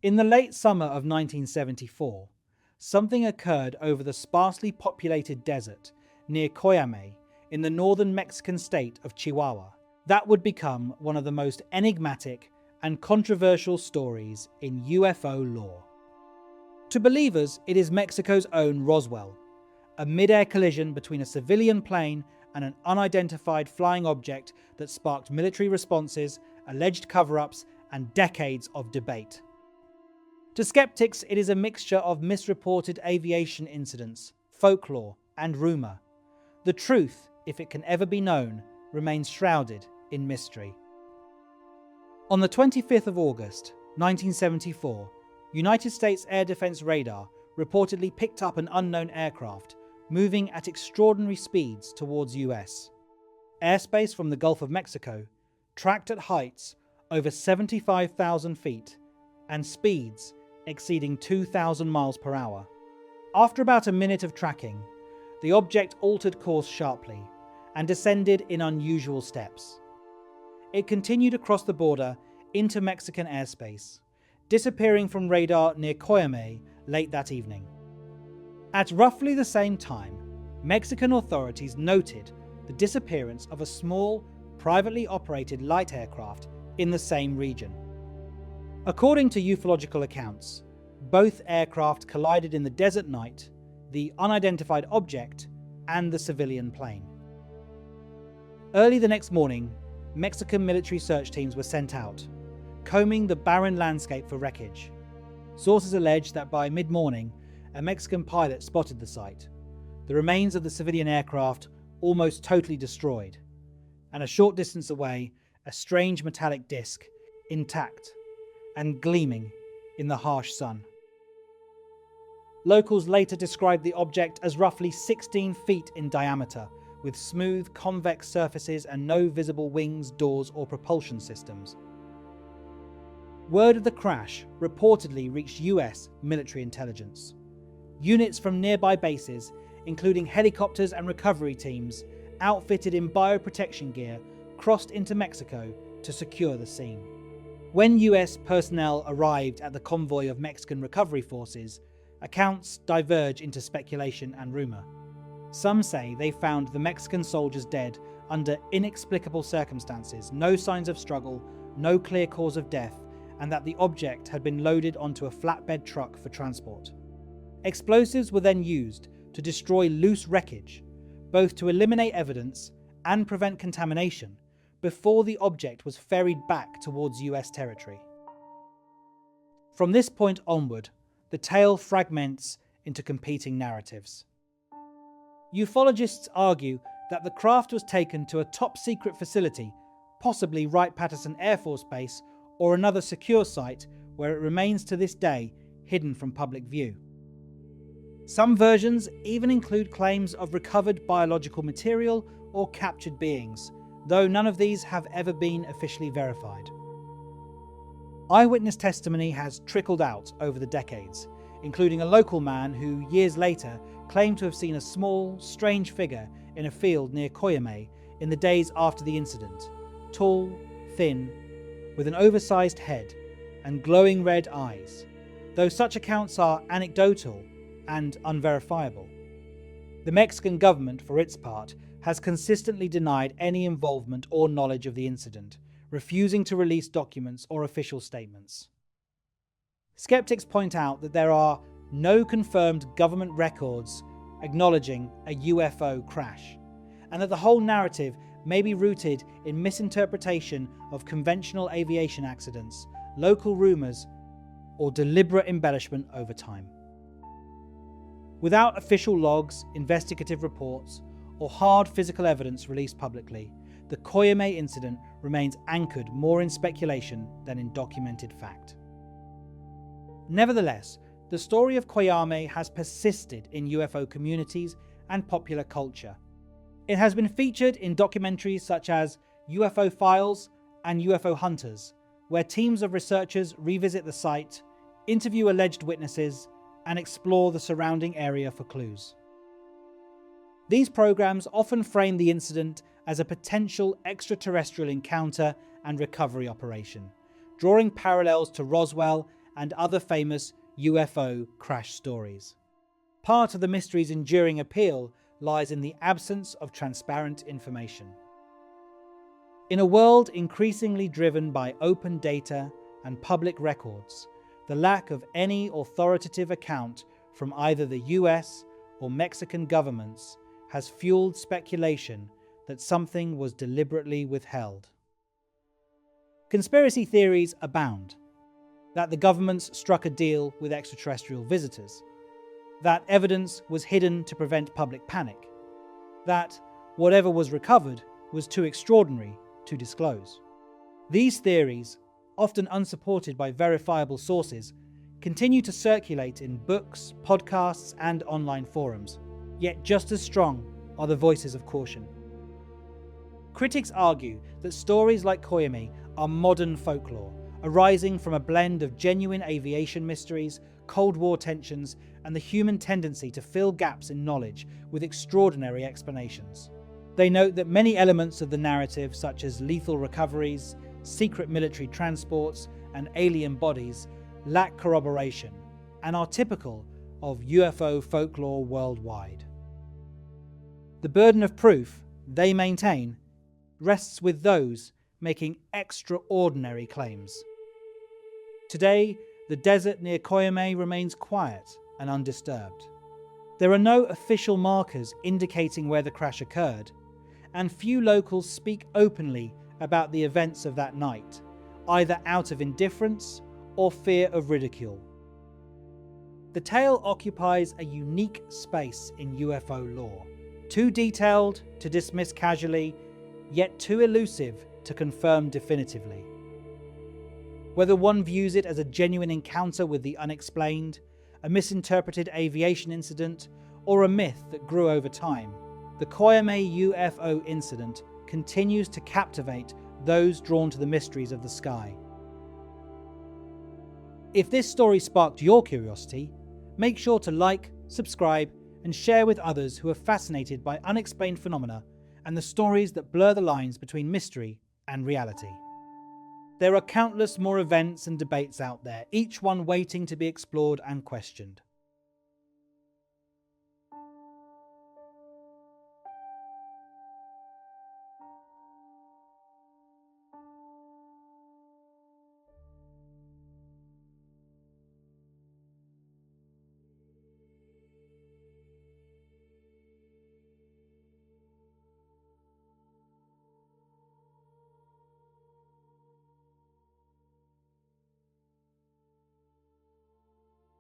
In the late summer of 1974, something occurred over the sparsely populated desert near Coyame in the northern Mexican state of Chihuahua that would become one of the most enigmatic and controversial stories in UFO lore. To believers, it is Mexico's own Roswell, a mid-air collision between a civilian plane and an unidentified flying object that sparked military responses, alleged cover-ups, and decades of debate. To skeptics, it is a mixture of misreported aviation incidents, folklore, and rumour. The truth, if it can ever be known, remains shrouded in mystery. On the 25th of August, 1974, United States Air Defense radar reportedly picked up an unknown aircraft moving at extraordinary speeds towards US. Airspace from the Gulf of Mexico tracked at heights over 75,000 feet and speeds exceeding 2,000 miles per hour. After about a minute of tracking, the object altered course sharply and descended in unusual steps. It continued across the border into Mexican airspace, disappearing from radar near Coyame late that evening. At roughly the same time, Mexican authorities noted the disappearance of a small, privately operated light aircraft in the same region. According to ufological accounts, both aircraft collided in the desert night, the unidentified object, and the civilian plane. Early the next morning, Mexican military search teams were sent out, combing the barren landscape for wreckage. Sources allege that by mid-morning, a Mexican pilot spotted the site, the remains of the civilian aircraft almost totally destroyed, and a short distance away, a strange metallic disc, intact and gleaming in the harsh sun. Locals later described the object as roughly 16 feet in diameter, with smooth, convex surfaces and no visible wings, doors, or propulsion systems. Word of the crash reportedly reached US military intelligence. Units from nearby bases, including helicopters and recovery teams, outfitted in bioprotection gear, crossed into Mexico to secure the scene. When US personnel arrived at the convoy of Mexican recovery forces, accounts diverge into speculation and rumour. Some say they found the Mexican soldiers dead under inexplicable circumstances, no signs of struggle, no clear cause of death, and that the object had been loaded onto a flatbed truck for transport. Explosives were then used to destroy loose wreckage, both to eliminate evidence and prevent contamination, before the object was ferried back towards US territory. From this point onward, the tale fragments into competing narratives. Ufologists argue that the craft was taken to a top-secret facility, possibly Wright-Patterson Air Force Base or another secure site where it remains to this day hidden from public view. Some versions even include claims of recovered biological material or captured beings, though none of these have ever been officially verified. Eyewitness testimony has trickled out over the decades, including a local man who, years later, claimed to have seen a small, strange figure in a field near Coyame in the days after the incident, tall, thin, with an oversized head and glowing red eyes, though such accounts are anecdotal and unverifiable. The Mexican government, for its part, has consistently denied any involvement or knowledge of the incident, refusing to release documents or official statements. Skeptics point out that there are no confirmed government records acknowledging a UFO crash, and that the whole narrative may be rooted in misinterpretation of conventional aviation accidents, local rumours, or deliberate embellishment over time. Without official logs, investigative reports, or hard physical evidence released publicly, the Coyame incident remains anchored more in speculation than in documented fact. Nevertheless, the story of Coyame has persisted in UFO communities and popular culture. It has been featured in documentaries such as UFO Files and UFO Hunters, where teams of researchers revisit the site, interview alleged witnesses, and explore the surrounding area for clues. These programs often frame the incident as a potential extraterrestrial encounter and recovery operation, drawing parallels to Roswell and other famous UFO crash stories. Part of the mystery's enduring appeal lies in the absence of transparent information. In a world increasingly driven by open data and public records, the lack of any authoritative account from either the US or Mexican governments has fueled speculation that something was deliberately withheld. Conspiracy theories abound: that the governments struck a deal with extraterrestrial visitors, that evidence was hidden to prevent public panic, that whatever was recovered was too extraordinary to disclose. These theories, often unsupported by verifiable sources, continue to circulate in books, podcasts, and online forums, yet just as strong are the voices of caution. Critics argue that stories like Coyame are modern folklore, arising from a blend of genuine aviation mysteries, Cold War tensions, and the human tendency to fill gaps in knowledge with extraordinary explanations. They note that many elements of the narrative, such as lethal recoveries, secret military transports, and alien bodies, lack corroboration and are typical of UFO folklore worldwide. The burden of proof, they maintain, rests with those making extraordinary claims. Today, the desert near Coyame remains quiet and undisturbed. There are no official markers indicating where the crash occurred, and few locals speak openly about the events of that night, either out of indifference or fear of ridicule. The tale occupies a unique space in UFO lore, too detailed to dismiss casually, yet too elusive to confirm definitively. Whether one views it as a genuine encounter with the unexplained, a misinterpreted aviation incident, or a myth that grew over time, the Coyame UFO incident continues to captivate those drawn to the mysteries of the sky. If this story sparked your curiosity, make sure to like, subscribe, and share with others who are fascinated by unexplained phenomena and the stories that blur the lines between mystery and reality. There are countless more events and debates out there, each one waiting to be explored and questioned.